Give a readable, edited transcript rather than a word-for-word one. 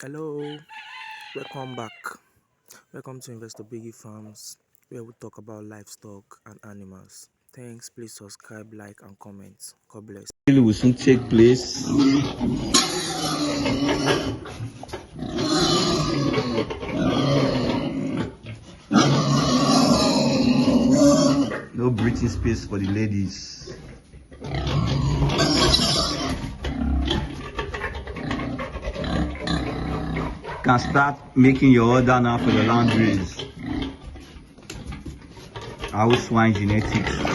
Hello, welcome back. Welcome to Investor Biggie Farms, where we talk about livestock and animals. Thanks, please subscribe, like, and comment. God bless. Will soon take place. No breathing space for the ladies. Can start making your order now for the laundries. House swine genetics.